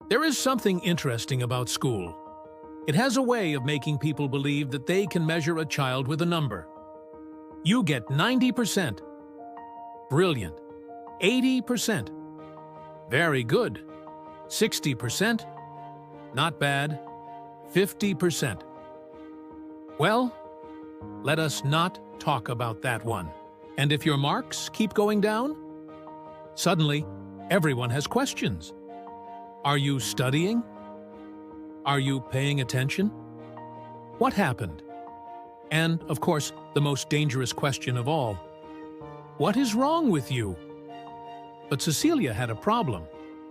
There is something interesting about school. It has a way of making people believe that they can measure a child with a number. You get 90%. Brilliant. 80%. Very good. 60%. Not bad. 50%. Well, let us not talk about that one. And if your marks keep going down, suddenly everyone has questions. Are you studying? Are you paying attention? What happened? And, of course, the most dangerous question of all, what is wrong with you? But Cecilia had a problem.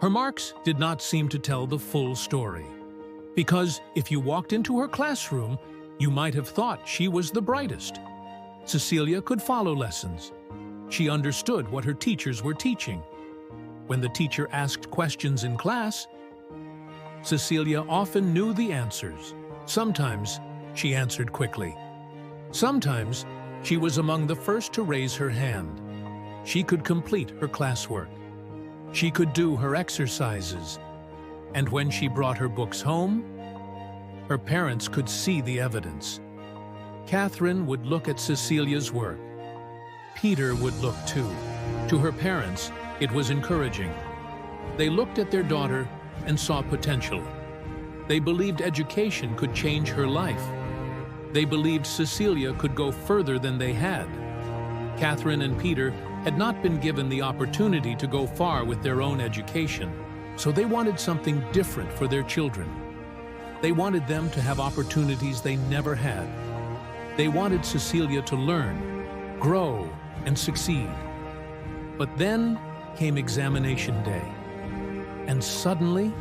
Her marks did not seem to tell the full story. Because if you walked into her classroom, you might have thought she was the brightest. Cecilia could follow lessons. She understood what her teachers were teaching. When the teacher asked questions in class, Cecilia often knew the answers. Sometimes she answered quickly. Sometimes she was among the first to raise her hand. She could complete her classwork. She could do her exercises. And when she brought her books home, her parents could see the evidence. Catherine would look at Cecilia's work. Peter would look too. To her parents, it was encouraging. They looked at their daughter and saw potential. They believed education could change her life. They believed Cecilia could go further than they had. Catherine and Peter had not been given the opportunity to go far with their own education, so they wanted something different for their children. They wanted them to have opportunities they never had. They wanted Cecilia to learn, grow, and succeed. But then came examination day, and suddenly,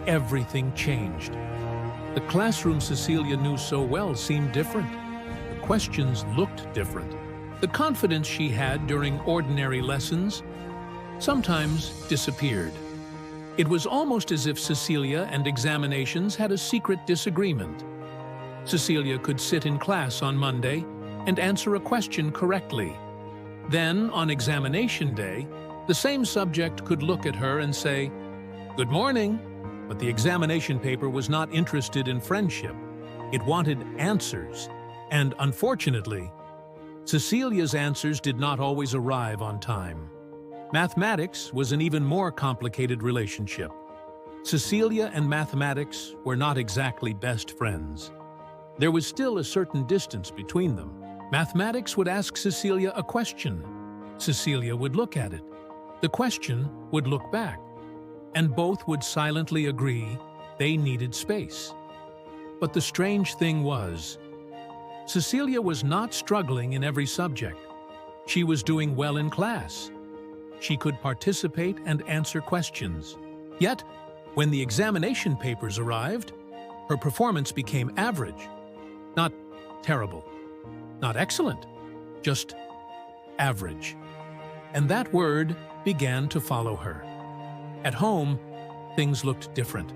everything changed. The classroom Cecilia knew so well seemed different. The questions looked different. The confidence she had during ordinary lessons sometimes disappeared. It was almost as if Cecilia and examinations had a secret disagreement. Cecilia could sit in class on Monday and answer a question correctly. Then, on examination day, the same subject could look at her and say, "Good morning," but the examination paper was not interested in friendship. It wanted answers, and unfortunately, Cecilia's answers did not always arrive on time. Mathematics was an even more complicated relationship. Cecilia and mathematics were not exactly best friends. There was still a certain distance between them. Mathematics would ask Cecilia a question. Cecilia would look at it. The question would look back. And both would silently agree they needed space. But the strange thing was, Cecilia was not struggling in every subject. She was doing well in class. She could participate and answer questions. Yet, when the examination papers arrived, her performance became average. Not terrible, not excellent, just average. And that word began to follow her. At home, things looked different.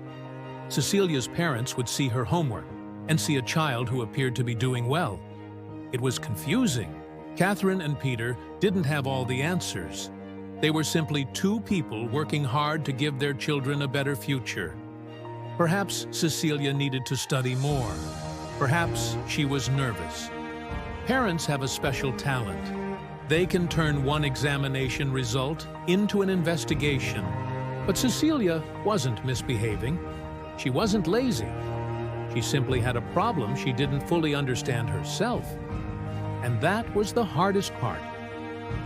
Cecilia's parents would see her homework and see a child who appeared to be doing well. It was confusing. Catherine and Peter didn't have all the answers. They were simply two people working hard to give their children a better future. Perhaps Cecilia needed to study more. Perhaps she was nervous. Parents have a special talent. They can turn one examination result into an investigation. But Cecilia wasn't misbehaving. She wasn't lazy. She simply had a problem she didn't fully understand herself. And that was the hardest part.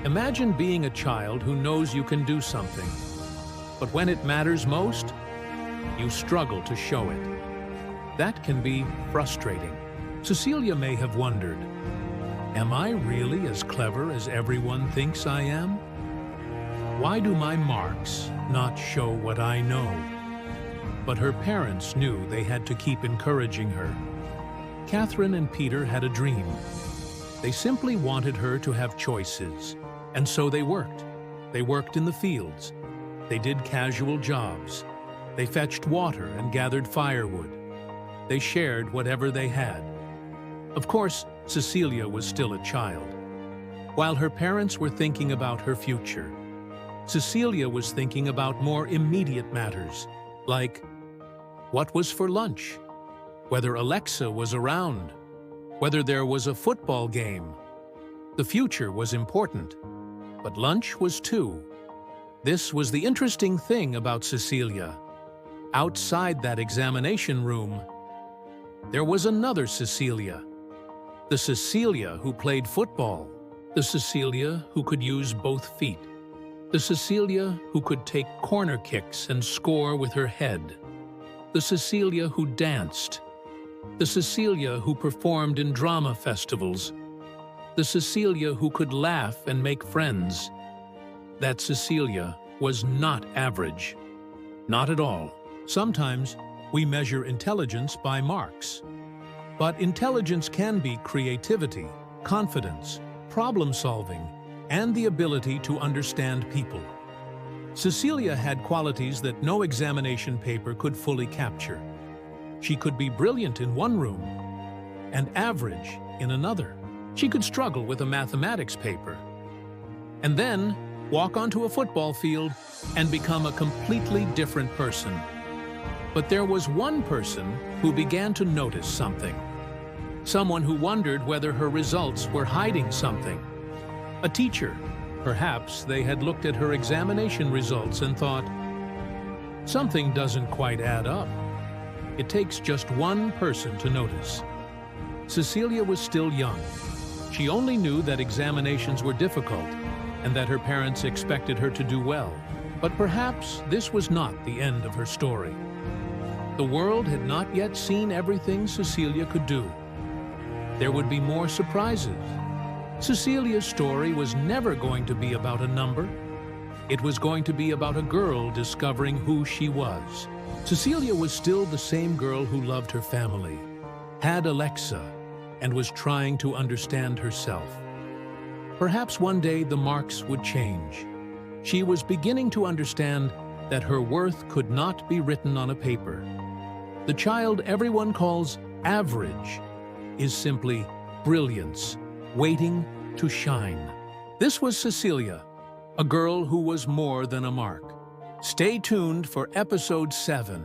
Imagine being a child who knows you can do something, but when it matters most, you struggle to show it. That can be frustrating. Cecilia may have wondered, am I really as clever as everyone thinks I am? Why do my marks not show what I know? But her parents knew they had to keep encouraging her. Catherine and Peter had a dream. They simply wanted her to have choices, and so they worked. They worked in the fields. They did casual jobs. They fetched water and gathered firewood. They shared whatever they had. Of course, Cecilia was still a child. While her parents were thinking about her future, Cecilia was thinking about more immediate matters, Like, what was for lunch? Whether Alexa was around? Whether there was a football game? The future was important, but lunch was too. This was the interesting thing about Cecilia. Outside that examination room, there was another Cecilia. The Cecilia who played football. The Cecilia who could use both feet. The Cecilia who could take corner kicks and score with her head. The Cecilia who danced. The Cecilia who performed in drama festivals. The Cecilia who could laugh and make friends. That Cecilia was not average. Not at all. Sometimes we measure intelligence by marks. But intelligence can be creativity, confidence, problem-solving, and the ability to understand people. Cecilia had qualities that no examination paper could fully capture. She could be brilliant in one room and average in another. She could struggle with a mathematics paper and then walk onto a football field and become a completely different person. But there was one person who began to notice something. Someone who wondered whether her results were hiding something. A teacher. Perhaps they had looked at her examination results and thought, something doesn't quite add up. It takes just one person to notice. Cecilia was still young. She only knew that examinations were difficult and that her parents expected her to do well. But perhaps this was not the end of her story. The world had not yet seen everything Cecilia could do. There would be more surprises. Cecilia's story was never going to be about a number. It was going to be about a girl discovering who she was. Cecilia was still the same girl who loved her family, had Alexa, and was trying to understand herself. Perhaps one day the marks would change. She was beginning to understand that her worth could not be written on a paper. The child everyone calls average is simply brilliance, waiting to shine. This was Cecilia, a girl who was more than a mark. Stay tuned for episode 7.